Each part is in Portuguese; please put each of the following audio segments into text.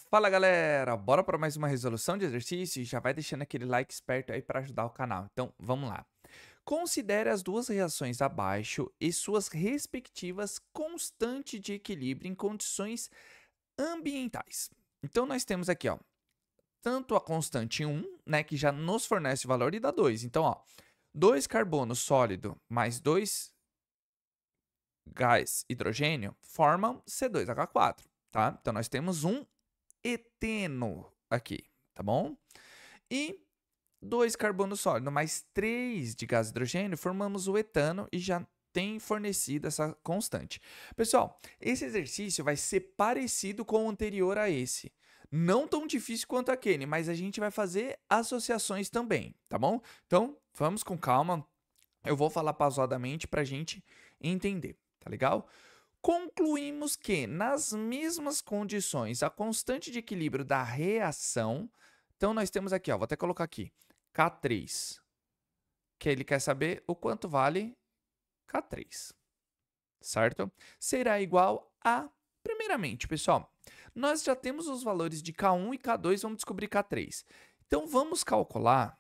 Fala galera, bora para mais uma resolução de exercício e já vai deixando aquele like esperto aí para ajudar o canal. Então vamos lá. Considere as duas reações abaixo e suas respectivas constantes de equilíbrio em condições ambientais. Então nós temos aqui, ó, tanto a constante 1, né, que já nos fornece o valor e dá 2. Então, ó, 2 carbono sólido mais 2 gás hidrogênio formam C2H4, tá? Então nós temos um eteno aqui, tá bom? E 2 carbono sólido mais 3 de gás hidrogênio, formamos o etano e já tem fornecido essa constante. Pessoal, esse exercício vai ser parecido com o anterior a esse. Não tão difícil quanto aquele, mas a gente vai fazer associações também, tá bom? Então, vamos com calma. Eu vou falar pausadamente para a gente entender, tá legal? Concluímos que, nas mesmas condições, a constante de equilíbrio da reação. Então, nós temos aqui, ó, vou até colocar aqui, K3, que ele quer saber o quanto vale K3, certo? Será igual a, primeiramente, pessoal, nós já temos os valores de K1 e K2, vamos descobrir K3. Então, vamos calcular,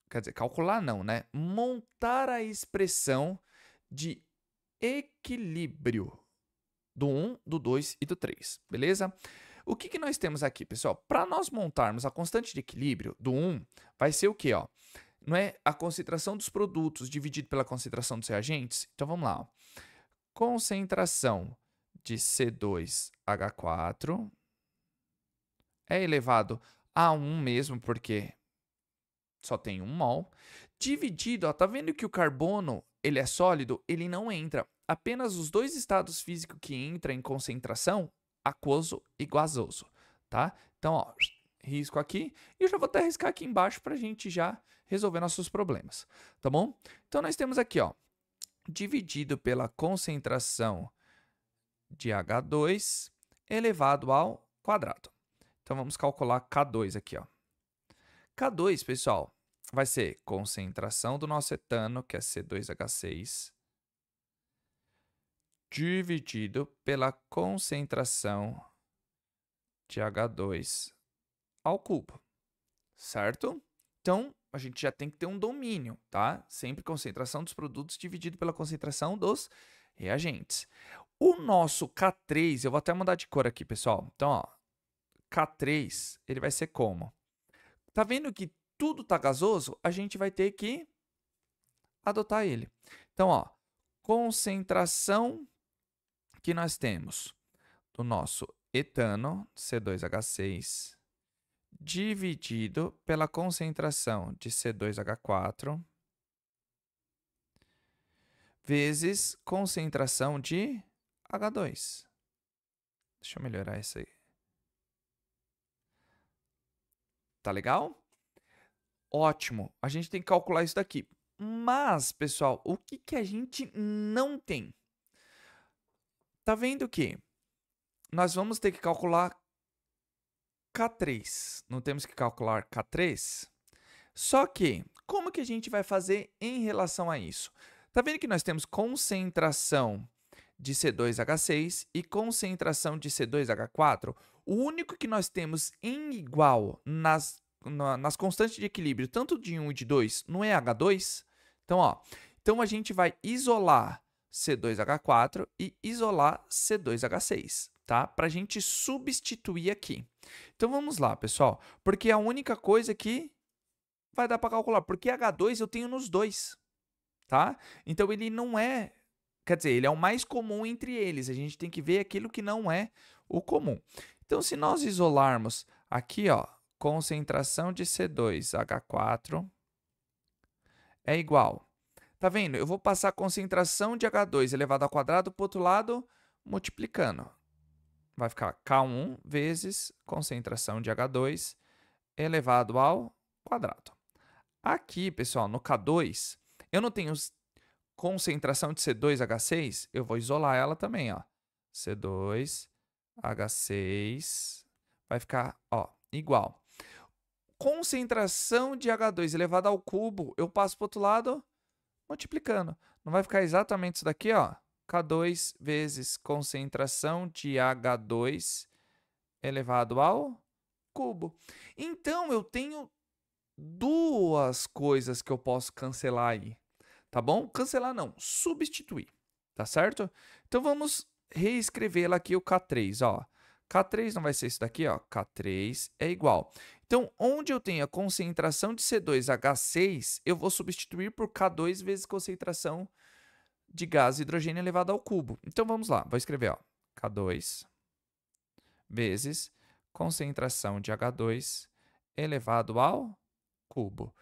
quer dizer, calcular não, né? Montar a expressão de equilíbrio do 1, do 2 e do 3, beleza? O que nós temos aqui, pessoal? Para nós montarmos a constante de equilíbrio do 1, vai ser o quê, ó? Não é a concentração dos produtos dividido pela concentração dos reagentes? Então, vamos lá, ó. Concentração de C2H4 é elevado a 1 mesmo, porque só tem 1 mol, dividido, ó, tá vendo que o carbono, ele é sólido? Ele não entra. Apenas os dois estados físicos que entram em concentração, aquoso e gasoso, tá? Então, ó, risco aqui, e eu já vou até riscar aqui embaixo para a gente já resolver nossos problemas, tá bom? Então, nós temos aqui, ó, dividido pela concentração de H2 elevado ao quadrado. Então, vamos calcular K2 aqui, ó. K2, pessoal, vai ser concentração do nosso etano, que é C2H6, dividido pela concentração de H2 ao cubo, certo? Então, a gente já tem que ter um domínio, tá? Sempre concentração dos produtos dividido pela concentração dos reagentes. O nosso K3, eu vou até mudar de cor aqui, pessoal. Então, ó, K3, ele vai ser como? Tá vendo que tudo tá gasoso? A gente vai ter que adotar ele. Então, ó, concentração que nós temos do nosso etano, C2H6, dividido pela concentração de C2H4, vezes concentração de H2. Deixa eu melhorar isso aí. Tá legal? Ótimo. A gente tem que calcular isso daqui. Mas, pessoal, o que a gente não tem? Tá vendo que nós vamos ter que calcular K3. Não temos que calcular K3? Só que, como que a gente vai fazer em relação a isso? Tá vendo que nós temos concentração de C2H6 e concentração de C2H4? O único que nós temos em igual nas constantes de equilíbrio, tanto de 1 e de 2, não é H2? Então, ó, então a gente vai isolar C2H4 e isolar C2H6, tá? Para a gente substituir aqui. Então, vamos lá, pessoal, porque é a única coisa que vai dar para calcular, porque H2 eu tenho nos dois, tá? Então, ele não é, quer dizer, ele é o mais comum entre eles, a gente tem que ver aquilo que não é o comum. Então, se nós isolarmos aqui, ó, concentração de C2H4 é igual. Tá vendo? Eu vou passar a concentração de H2 elevado ao quadrado para o outro lado, multiplicando. Vai ficar K1 vezes concentração de H2 elevado ao quadrado. Aqui, pessoal, no K2, eu não tenho concentração de C2H6, eu vou isolar ela também, ó. C2H6 vai ficar, ó, igual. Concentração de H2 elevado ao cubo, eu passo para o outro lado multiplicando. Não vai ficar exatamente isso daqui, ó. K2 vezes concentração de H2 elevado ao cubo. Então, eu tenho duas coisas que eu posso cancelar aí, tá bom? Cancelar não, substituir, tá certo? Então, vamos reescrevê-la aqui, o K3, ó. K3 não vai ser isso daqui, ó. K3 é igual. Então, onde eu tenho a concentração de C2H6, eu vou substituir por K2 vezes concentração de gás hidrogênio elevado ao cubo. Então, vamos lá. Vou escrever, ó. K2 vezes concentração de H2 elevado ao cubo.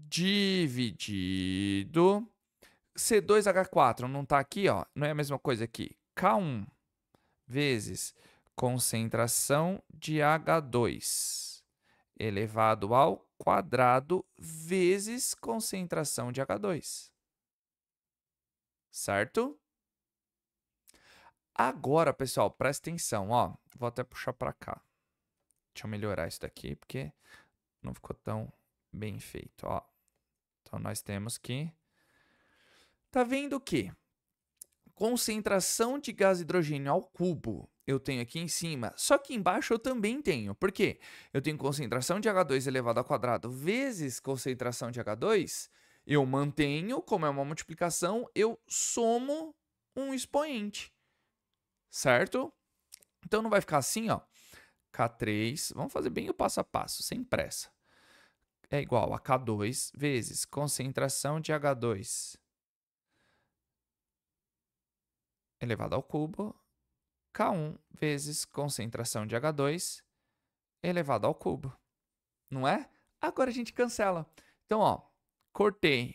Dividido... C2H4 não está aqui, ó. Não é a mesma coisa aqui. K1 vezes concentração de H2 elevado ao quadrado vezes concentração de H2. Certo? Agora, pessoal, presta atenção, ó. Vou até puxar para cá. Deixa eu melhorar isso daqui, porque não ficou tão bem feito, ó. Então, nós temos que... Tá vendo o quê? Concentração de gás hidrogênio ao cubo eu tenho aqui em cima, só que embaixo eu também tenho. Por quê? Eu tenho concentração de H2 elevado ao quadrado vezes concentração de H2, eu mantenho, como é uma multiplicação, eu somo um expoente, certo? Então não vai ficar assim, ó, K3, vamos fazer bem o passo a passo, sem pressa, é igual a K2 vezes concentração de H2 elevado ao cubo, K1 vezes concentração de H2 elevado ao cubo. Não é? Agora a gente cancela. Então, ó, cortei,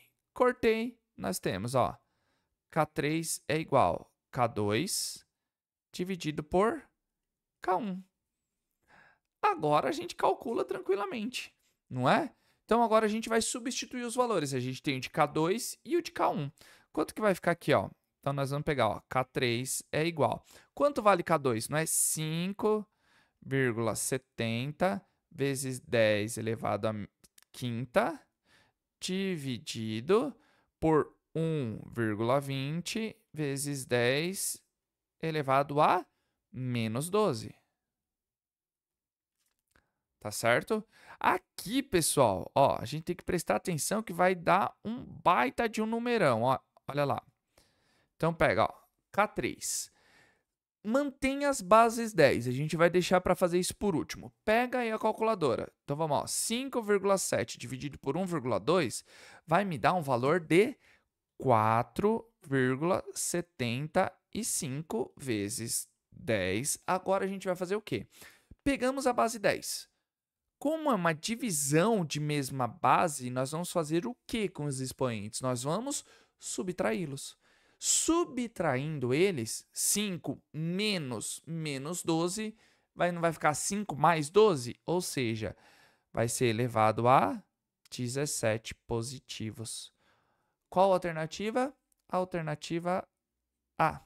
nós temos, ó, K3 é igual a K2 dividido por K1. Agora a gente calcula tranquilamente, não é? Então, agora a gente vai substituir os valores. A gente tem o de K2 e o de K1. Quanto que vai ficar aqui, ó? Então, nós vamos pegar, ó, K3 é igual. Quanto vale K2? Não é 5,70 vezes 10 elevado a quinta, dividido por 1,20 vezes 10 elevado a menos 12. Tá certo? Aqui, pessoal, ó, a gente tem que prestar atenção que vai dar um baita de um numerão, ó. Olha lá. Então, pega, ó, K3. Mantém as bases 10. A gente vai deixar para fazer isso por último. Pega aí a calculadora. Então, vamos, ó. 5,7 dividido por 1,2 vai me dar um valor de 4,75 vezes 10. Agora, a gente vai fazer o quê? Pegamos a base 10. Como é uma divisão de mesma base, nós vamos fazer o que com os expoentes? Nós vamos subtraí-los. Subtraindo eles, 5 menos 12, não vai ficar 5 mais 12? Ou seja, vai ser elevado a 17 positivos. Qual a alternativa? A alternativa A.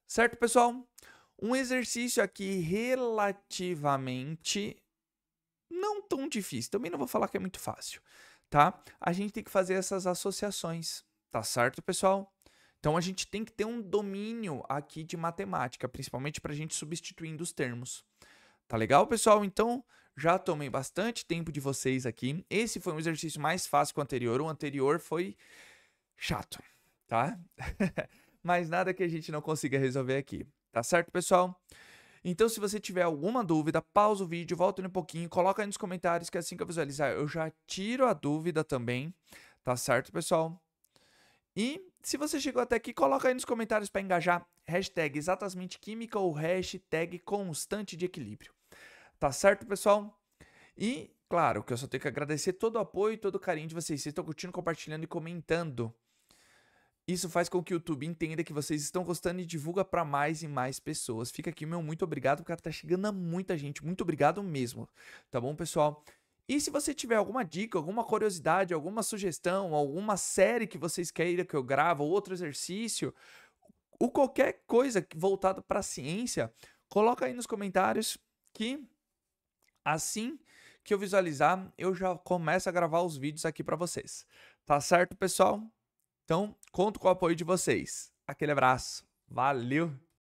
Certo, pessoal? Um exercício aqui relativamente não tão difícil. Também não vou falar que é muito fácil, tá? A gente tem que fazer essas associações, tá certo, pessoal? Então, a gente tem que ter um domínio aqui de matemática, principalmente para a gente substituindo os termos. Tá legal, pessoal? Então, já tomei bastante tempo de vocês aqui. Esse foi um exercício mais fácil que o anterior. O anterior foi chato, tá? Mas nada que a gente não consiga resolver aqui. Tá certo, pessoal? Então, se você tiver alguma dúvida, pausa o vídeo, volta um pouquinho, coloca aí nos comentários que assim que eu visualizar, eu já tiro a dúvida também. Tá certo, pessoal? E se você chegou até aqui, coloca aí nos comentários para engajar hashtag exatamente química ou hashtag constante de equilíbrio. Tá certo, pessoal? E, claro, que eu só tenho que agradecer todo o apoio e todo o carinho de vocês. Vocês estão curtindo, compartilhando e comentando. Isso faz com que o YouTube entenda que vocês estão gostando e divulga para mais e mais pessoas. Fica aqui meu muito obrigado, porque tá chegando a muita gente. Muito obrigado mesmo. Tá bom, pessoal? E se você tiver alguma dica, alguma curiosidade, alguma sugestão, alguma série que vocês queiram que eu grave, ou outro exercício, ou qualquer coisa voltada para a ciência, coloca aí nos comentários que assim que eu visualizar, eu já começo a gravar os vídeos aqui para vocês. Tá certo, pessoal? Então, conto com o apoio de vocês. Aquele abraço. Valeu!